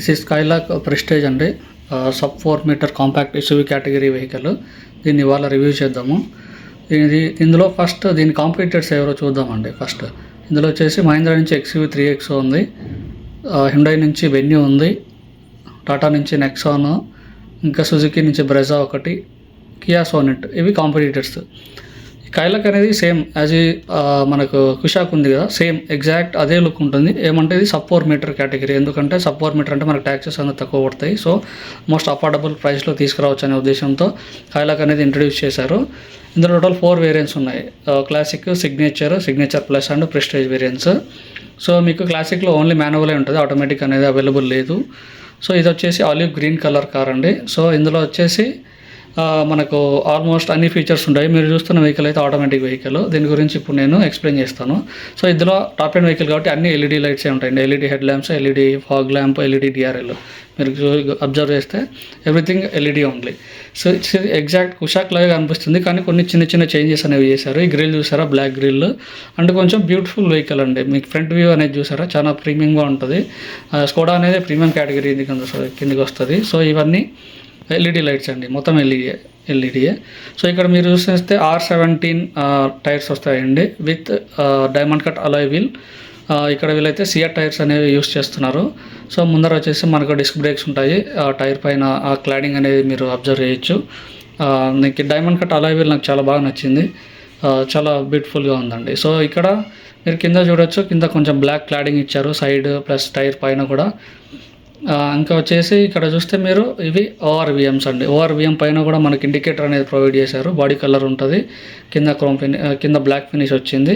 This is Kylaq prestige అండి. Sub 4 meter compact SUV category vehicle. దీన్ని ఇవాళ review చేద్దాము. ఇందులో ఫస్ట్ దీని కాంపిటీటర్స్ ఎవరో చూద్దామండి. ఫస్ట్ ఇందులో వచ్చేసి మహీంద్రా నుంచి XUV 3X ఉంది, హ్యుండై నుంచి వెన్యూ ఉంది, టాటా నుంచి నెక్సాన్, ఇంకా సుజుకి నుంచి బ్రెజా ఒకటి, కియా సోనెట్, ఇవి కాంపిటీటర్స్. కైలాక్ అనేది సేమ్ యాజ్ మనకు కుషాక్ ఉంది కదా, సేమ్ ఎగ్జాక్ట్ అదే లుక్ ఉంటుంది. ఏమంటే ఇది సబ్ 4 మీటర్ కేటగిరీ. ఎందుకంటే సబ్ 4 మీటర్ అంటే మనకు ట్యాక్సెస్ అనేది తక్కువ పడతాయి. సో మోస్ట్ అఫోర్డబుల్ ప్రైస్లో తీసుకురావచ్చు అనే ఉద్దేశంతో కైలాక్ అనేది ఇంట్రడ్యూస్ చేశారు. ఇందులో టోటల్ 4 వేరియంట్స్ ఉన్నాయి. Classic, signature plus and prestige variants. So మీకు క్లాసిక్లో ఓన్లీ మాన్యువలే ఉంటుంది, ఆటోమేటిక్ అనేది అవైలబుల్ లేదు. సో ఇది వచ్చేసి ఆలివ్ గ్రీన్ కలర్ కార్ అండి. సో ఇందులో వచ్చేసి మనకు ఆల్మోస్ట్ అన్ని ఫీచర్స్ ఉంటాయి. మీరు చూస్తున్న వెహికల్ అయితే ఆటోమేటిక్ వెహికల్. దీని గురించి ఇప్పుడు నేను ఎక్స్ప్లెయిన్ చేస్తాను. సో ఇందులో టాప్ ఎండ్ వెహికల్ కాబట్టి అన్ని LED లైట్సే ఉంటాయండి. LED head lamps, LED fog lamp, LED DRL. మీరు అబ్జర్వ్ చేస్తే everything LED only. So it's exact Kushaq లాగా అనిపిస్తుంది, కానీ కొన్ని చిన్న చిన్న చేంజెస్ అనేవి చేశారు. ఈ గ్రిల్ చూసారా, బ్లాక్ గ్రిల్ అండ్ కొంచెం బ్యూటిఫుల్ వెహికల్ అండి. మీకు ఫ్రంట్ వ్యూ అనేది చూసారా, చాలా ప్రీమియంగా ఉంటుంది. స్కోడా అనేది ప్రీమియం కేటగిరీ కిందకి వస్తుంది. సో ఇవన్నీ LED లైట్స్ అండి, మొత్తం ఎల్ఈడియే. సో ఇక్కడ మీరు చూస్తే R17 టైర్స్ వస్తాయండి with diamond cut alloy wheel. ఇక్కడ వీళ్ళైతే సిఆర్ టైర్స్ అనేవి యూస్ చేస్తున్నారు. సో ముందర వచ్చేసి మనకు డిస్క్ బ్రేక్స్ ఉంటాయి. ఆ టైర్ పైన ఆ క్లాడింగ్ అనేది మీరు అబ్జర్వ్ చేయొచ్చు. నాకు డైమండ్ కట్ అలాయ్ వీల్ నాకు చాలా బాగా నచ్చింది, చాలా బ్యూటిఫుల్గా ఉందండి. సో ఇక్కడ మీరు కింద చూడొచ్చు, కింద కొంచెం బ్లాక్ క్లాడింగ్ ఇచ్చారు సైడ్ ప్లస్ టైర్ పైన కూడా. ఇంకా వచ్చేసి ఇక్కడ చూస్తే మీరు ఇవి ORVMs అండి. ORVM పైన కూడా మనకి ఇండికేటర్ అనేది ప్రొవైడ్ చేశారు. బాడీ కలర్ ఉంటుంది, కింద కింద బ్లాక్ ఫినిష్ వచ్చింది.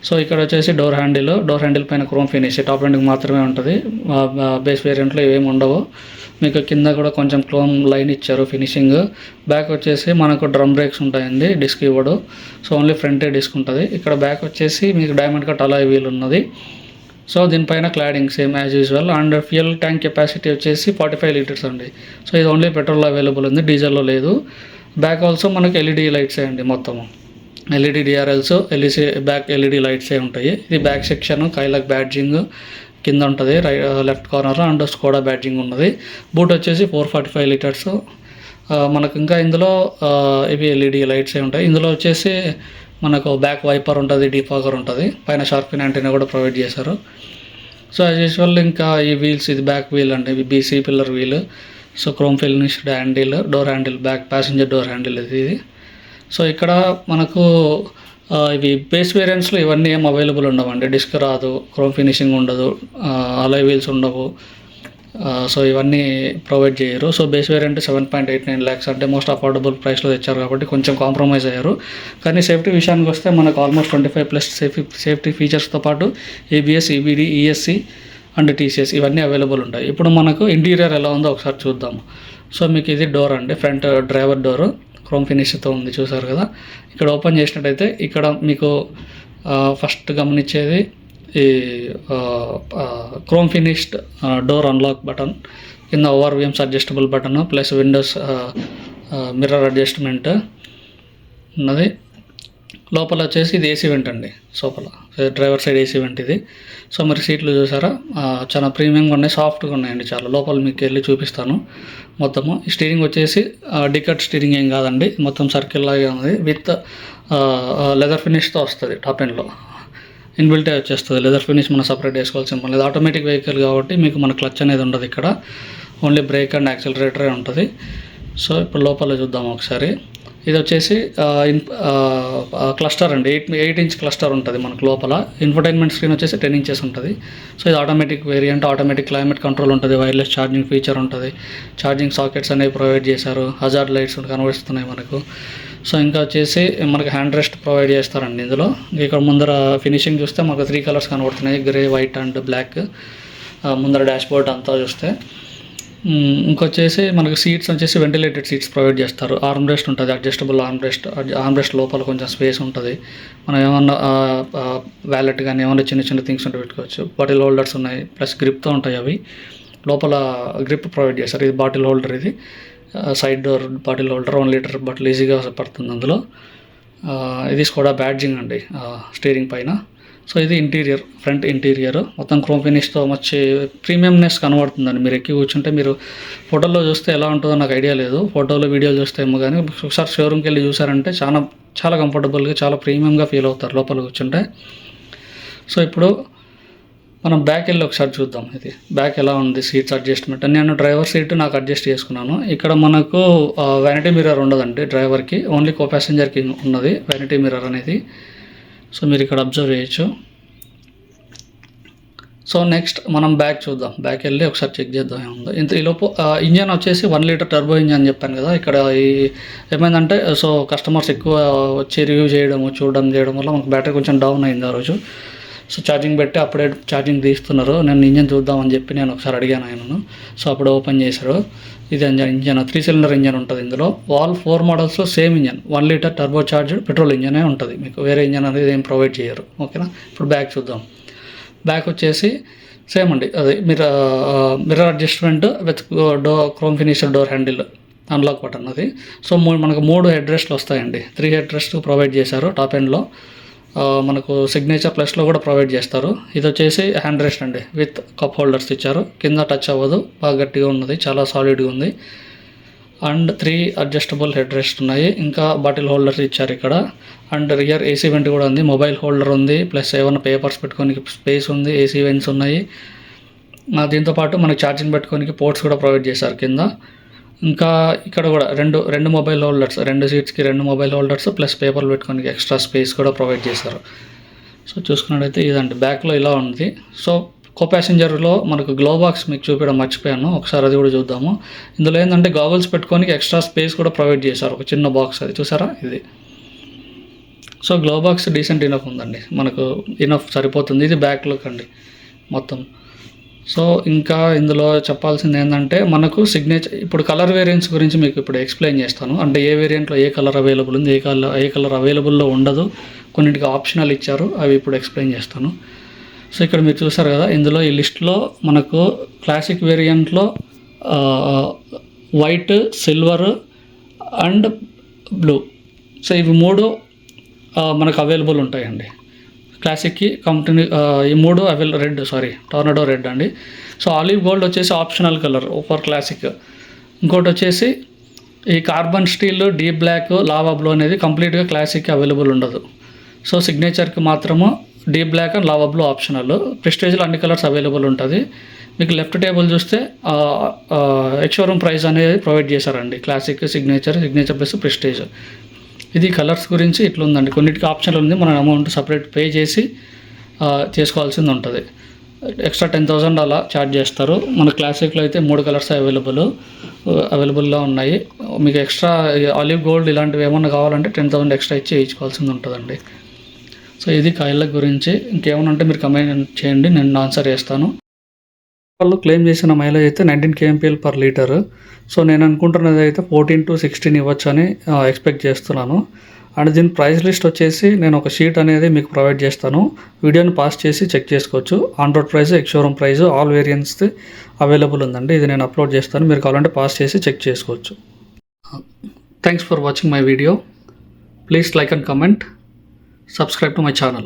సో ఇక్కడ వచ్చేసి డోర్ హ్యాండిల్ పైన క్రోమ్ ఫినిష్ టాప్ ఎండ్కి మాత్రమే ఉంటుంది. బేస్ వేరియంట్లో ఇవేమి ఉండవు. మీకు కింద కూడా కొంచెం క్రోమ్ లైన్ ఇచ్చారు ఫినిషింగ్. బ్యాక్ వచ్చేసి మనకు డ్రమ్ బ్రేక్స్ ఉంటాయండి, డిస్క్ ఇవ్వడు. సో ఓన్లీ ఫ్రంటే డిస్క్ ఉంటుంది. ఇక్కడ బ్యాక్ వచ్చేసి మీకు డైమండ్ కట్ అలాయ్ వీల్ ఉన్నది. సో దీనిపైన cladding same as usual. And fuel tank capacity వచ్చేసి 45 లీటర్స్ అండి. సో ఇది ఓన్లీ పెట్రోల్ అవైలబుల్ ఉంది, డీజిల్లో లేదు. బ్యాక్ ఆల్సో మనకు LED లైట్సే అండి, మొత్తము LED DRLs, బ్యాక్ LED లైట్సే ఉంటాయి. ఇది బ్యాక్ సెక్షన్, కైలాక్ బ్యాడ్జింగ్ కింద ఉంటుంది లెఫ్ట్ కార్నర్లో, అండ్ స్కోడా బ్యాడ్జింగ్ ఉన్నది. బూట్ వచ్చేసి 445 లీటర్స్. మనకు ఇంకా ఇందులో ఇవి LED లైట్సే ఉంటాయి. ఇందులో వచ్చేసి మనకు బ్యాక్ వైపర్ ఉంటుంది, డీఫాగర్ ఉంటుంది, పైన షార్పిన్ యాంటీనా కూడా ప్రొవైడ్ చేశారు. సో యాజ్ యూజువల్ ఇంకా ఈ వీల్స్, ఇది బ్యాక్ వీల్ అండి, ఇవి BC pillar wheel. So chrome finished handle, door handle, back passenger door handle ఇది. సో ఇక్కడ మనకు ఇవి బేస్ వేరియంట్స్లో ఇవన్నీ ఏం అవైలబుల్ ఉండవండి. డిస్క్ రాదు, క్రోమ్ ఫినిషింగ్ ఉండదు, అలాయ్ వీల్స్ ఉండవు. సో ఇవన్నీ ప్రొవైడ్ చేయరు. సో బేస్ వేరియంట్ 7.89 lakhs అంటే మోస్ట్ అఫోర్డబుల్ ప్రైస్లో తెచ్చారు కాబట్టి కొంచెం కాంప్రమైజ్ అయ్యారు. కానీ సేఫ్టీ విషయానికి వస్తే మనకు ఆల్మోస్ట్ 25+ సేఫ్టీ ఫీచర్స్తో పాటు ABS, EBD, ESC and TCS ఇవన్నీ అవైలబుల్ ఉంటాయి. ఇప్పుడు మనకు ఇంటీరియర్ ఎలా ఉందో ఒకసారి చూద్దాము. సో మీకు ఇది డోర్ అండి, ఫ్రంట్ డ్రైవర్ డోర్ క్రోమ్ ఫినిష్తో ఉంది, చూసారు కదా. ఇక్కడ ఓపెన్ చేసినట్టయితే ఇక్కడ మీకు ఫస్ట్ గమనించేది ఈ chrome finished door unlock button, కింద ORVMs adjustable button plus Windows mirror adjustment ఉన్నది. లోపల వచ్చేసి ఇది AC వెంట్ అండి, లోపల డ్రైవర్ సైడ్ AC వెంట్ ఇది. సో మరి సీట్లు చూసారా, చాలా ప్రీమియంగా ఉన్నాయి, సాఫ్ట్గా ఉన్నాయండి చాలా. లోపల మీకు వెళ్ళి చూపిస్తాను మొత్తము. స్టీరింగ్ వచ్చేసి డికట్ స్టీరింగ్ ఏం కాదండి, మొత్తం సర్కిల్ లాగే ఉంది విత్ లెదర్ ఫినిష్తో వస్తుంది. టాప్ ఎండ్లో ఇన్బిల్టే వచ్చేస్తుంది లెదర్ ఫినిష్, మనం సపరేట్ వేసుకోవాల్సిన పని లేదు. ఆటోమేటిక్ వెహికల్ కాబట్టి మీకు మన క్లచ్ అనేది ఉండదు, ఇక్కడ ఓన్లీ బ్రేక్ అండ్ యాక్సిలరేటరే ఉంటుంది. సో ఇప్పుడు లోపల చూద్దాం ఒకసారి. ఇది వచ్చేసి క్లస్టర్ అండి, 8 ఇంచ్ క్లస్టర్ ఉంటుంది మనకు లోపల. ఇన్ఫర్టైన్మెంట్ స్క్రీన్ వచ్చేసి 10 inches ఉంటుంది. సో ఇది automatic variant, automatic climate control ఉంటుంది, వైర్లెస్ ఛార్జింగ్ ఫీచర్ ఉంటుంది, ఛార్జింగ్ సాకెట్స్ అనేవి ప్రొవైడ్ చేశారు, హజార్డ్ లైట్స్ కనబడుతున్నాయి మనకు. సో ఇంకా వచ్చేసి మనకి హ్యాండ్ రెస్ట్ ప్రొవైడ్ చేస్తారండి ఇందులో. ఇక్కడ ముందర ఫినిషింగ్ చూస్తే మనకు 3 కలర్స్ కనబడుతున్నాయి, గ్రే, వైట్ అండ్ బ్లాక్. ముందర డాష్ బోర్డ్ అంతా చూస్తే ఇంకొచ్చేసి మనకు సీట్స్ వచ్చేసి వెంటిలేటెడ్ సీట్స్ ప్రొవైడ్ చేస్తారు. ఆర్మ్ రెస్ట్ ఉంటుంది, అడ్జస్టబుల్ ఆర్మ్ రెస్ట్ లోపల కొంచెం స్పేస్ ఉంటుంది. మనం ఏమన్నా వ్యాలెట్ కానీ ఏమన్నా చిన్న చిన్న థింగ్స్ ఉంటే పెట్టుకోవచ్చు. బాటిల్ హోల్డర్స్ ఉన్నాయి, ప్లస్ గ్రిప్తో ఉంటాయి అవి. లోపల గ్రిప్ ప్రొవైడ్ చేస్తారు. ఇది బాటిల్ హోల్డర్, ఇది side door bottle holder, 1 litre bottle ఈజీగా పడుతుంది అందులో. ఇది స్కోడా బ్యాడ్జింగ్ అండి స్టీరింగ్ పైన. సో ఇది ఇంటీరియర్, ఫ్రంట్ ఇంటీరియర్ మొత్తం క్రోమ్ ఫినిష్తో మంచి ప్రీమియంనెస్ కనబడుతుందండి. మీరు ఎక్కి కూర్చుంటే మీరు ఫోటోలో చూస్తే ఎలా ఉంటుందో నాకు ఐడియా లేదు, ఫోటోలో వీడియోలు చూస్తే ఏమో కానీ ఒకసారి షోరూమ్కి వెళ్ళి చూసారంటే చాలా చాలా కంఫర్టబుల్గా చాలా ప్రీమియంగా ఫీల్ అవుతారు లోపల కూర్చుంటే. సో ఇప్పుడు మనం బ్యాక్ వెళ్ళి ఒకసారి చూద్దాం. ఇది బ్యాక్ ఎలా ఉంది సీట్స్ అడ్జస్ట్మెంట్. నేను డ్రైవర్ సీట్ నాకు అడ్జస్ట్ చేసుకున్నాను. ఇక్కడ మనకు వ్యానిటీ మిర్రర్ ఉండదండి డ్రైవర్కి, ఓన్లీ కో ప్యాసింజర్కి ఉన్నది వ్యానిటీ మిర్రర్ అనేది. సో మీరు ఇక్కడ అబ్జర్వ్ చేయొచ్చు. సో నెక్స్ట్ మనం బ్యాక్ చూద్దాం, బ్యాక్ వెళ్ళి ఒకసారి చెక్ చేద్దాం ఏముందో. ఈలోపు ఇంజన్ వచ్చేసి 1 లీటర్ టర్బో ఇంజన్ అని చెప్పాను కదా. ఇక్కడ ఏమైందంటే సో కస్టమర్స్ ఎక్కువ వచ్చి రివ్యూ చేయడం వల్ల మనకు బ్యాటరీ కొంచెం డౌన్ అయింది ఆ రోజు. సో ఛార్జింగ్ పెట్టి అప్పుడే ఛార్జింగ్ తీస్తున్నారు. నేను ఇంజన్ చూద్దామని చెప్పి నేను ఒకసారి అడిగాను ఆయనను. సో అప్పుడు ఓపెన్ చేశారు. ఇది ఇంజన్ 3 సిలిండర్ ఇంజన్ ఉంటుంది ఇందులో. ఆల్ 4 మోడల్స్లో same engine 1 litre turbo charged petrol ఇంజనే ఉంటుంది, మీకు వేరే ఇంజన్ అనేది ఏం ప్రొవైడ్ చేయరు. ఓకేనా. ఇప్పుడు బ్యాక్ చూద్దాం. బ్యాక్ వచ్చేసి సేమ్ అండి, అదే mirror adjustment with chrome finisher door handle unlock button అది. సో మనకు 3 హెడ్ రెస్ట్లు వస్తాయండి. 3 హెడ్ రెస్ట్ ప్రొవైడ్ చేశారు టాప్ ఎండ్లో. మనకు సిగ్నేచర్ ప్లస్లో కూడా ప్రొవైడ్ చేస్తారు. ఇది వచ్చేసి హ్యాండ్ రెస్ట్ అండి, విత్ కప్ హోల్డర్స్ ఇచ్చారు. కింద టచ్ అవ్వదు, బాగా గట్టిగా ఉన్నది, చాలా సాలిడ్గా ఉంది. అండ్ 3 అడ్జస్టబుల్ హెడ్ రెస్ట్ ఉన్నాయి. ఇంకా బాటిల్ హోల్డర్స్ ఇచ్చారు ఇక్కడ. అండ్ రియర్ ఏసీ వెంట్ కూడా ఉంది, మొబైల్ హోల్డర్ ఉంది, ప్లస్ ఏమైనా పేపర్స్ పెట్టుకోనికి స్పేస్ ఉంది, ఏసీ వెంట్స్ ఉన్నాయి. దీంతోపాటు మనకి ఛార్జింగ్ పెట్టుకోనికి పోర్ట్స్ కూడా ప్రొవైడ్ చేశారు కింద. ఇంకా ఇక్కడ కూడా రెండు mobile holders, 2 సీట్స్కి 2 mobile holders plus పేపర్లు పెట్టుకోనికి ఎక్స్ట్రా స్పేస్ కూడా ప్రొవైడ్ చేశారు. సో చూసుకున్నట్టయితే ఇదండి బ్యాక్లో ఇలా ఉంది. సో కో ప్యాసింజర్లో మనకు గ్లో బాక్స్ మీకు చూపించడం మర్చిపోయాను, ఒకసారి అది కూడా చూద్దాము. ఇందులో ఏంటంటే గాగుల్స్ పెట్టుకోనికి ఎక్స్ట్రా స్పేస్ కూడా ప్రొవైడ్ చేశారు, ఒక చిన్న బాక్స్ అది చూసారా ఇది. So glow box decent enough ఉందండి, మనకు ఇనఫ్ సరిపోతుంది. ఇది బ్యాక్ లుక్ అండి మొత్తం. సో ఇంకా ఇందులో చెప్పాల్సింది ఏంటంటే మనకు సిగ్నేచర్, ఇప్పుడు కలర్ వేరియంట్స్ గురించి మీకు ఇప్పుడు ఎక్స్ప్లెయిన్ చేస్తాను. అంటే ఏ వేరియంట్లో ఏ కలర్ అవైలబుల్ ఉంది, ఏ కలర్ అవైలబుల్లో ఉండదు, కొన్నింటికి ఆప్షనల్ ఇచ్చారు, అవి ఇప్పుడు ఎక్స్ప్లెయిన్ చేస్తాను. సో ఇక్కడ మీరు చూసారు కదా, ఇందులో ఈ లిస్ట్లో మనకు క్లాసిక్ వేరియంట్లో white, silver and blue, so ఇవి 3 మనకు అవైలబుల్ ఉంటాయండి. క్లాసిక్కి కంపెనీ ఈ 3 రెడ్, టోర్నడో రెడ్ అండి. సో ఆలివ్ గోల్డ్ వచ్చేసి ఆప్షనల్ కలర్ ఫర్ క్లాసిక్. ఇంకోటి వచ్చేసి ఈ carbon steel, deep black, lava blue అనేది కంప్లీట్గా క్లాసిక్కి అవైలబుల్ ఉండదు. సో సిగ్నేచర్కి మాత్రము deep black and lava blue optional. ప్రెస్టేజ్లో అన్ని కలర్స్ అవైలబుల్ ఉంటుంది. మీకు లెఫ్ట్ టేబుల్ చూస్తే ఎక్స్షోరూమ్ ప్రైస్ అనేది ప్రొవైడ్ చేశారండి, క్లాసిక్, సిగ్నేచర్ ప్లస్ ప్రెస్టేజ్. ఇది కలర్స్ గురించి ఇట్లా ఉందండి. కొన్నిటికి ఆప్షన్లు ఉంది, మనం అమౌంట్ సపరేట్ పే చేసి చేసుకోవాల్సింది ఉంటుంది. ఎక్స్ట్రా 10,000 అలా ఛార్జ్ చేస్తారు. మన క్లాసిక్లో అయితే 3 కలర్స్ అవైలబుల్లో ఉన్నాయి. మీకు ఎక్స్ట్రా ఆలివ్ గోల్డ్ ఇలాంటివి ఏమన్నా కావాలంటే 10,000 ఎక్స్ట్రా ఇచ్చి వేయించుకోవాల్సింది ఉంటుందండి. సో ఇది కాయిల గురించి. ఇంకేమైనా ఉంటే మీరు కమెంట్ చేయండి, నేను ఆన్సర్ చేస్తాను. వాళ్ళు క్లెయిమ్ చేసిన మైలేజ్ అయితే 19 kmpl/లీటర్. సో నేను అనుకుంటున్నది అయితే 14 to 16 ఇవ్వచ్చు అని ఎక్స్పెక్ట్ చేస్తున్నాను. అండ్ దీని ప్రైస్ లిస్ట్ వచ్చేసి నేను ఒక షీట్ అనేది మీకు ప్రొవైడ్ చేస్తాను, వీడియోని పాస్ చేసి చెక్ చేసుకోవచ్చు. On road price, ex-showroom price, all variants available ఉందండి. ఇది నేను అప్లోడ్ చేస్తాను, మీరు కావాలంటే పాస్ చేసి చెక్ చేసుకోవచ్చు. Thanks for watching my video. Please like and comment, subscribe to my channel.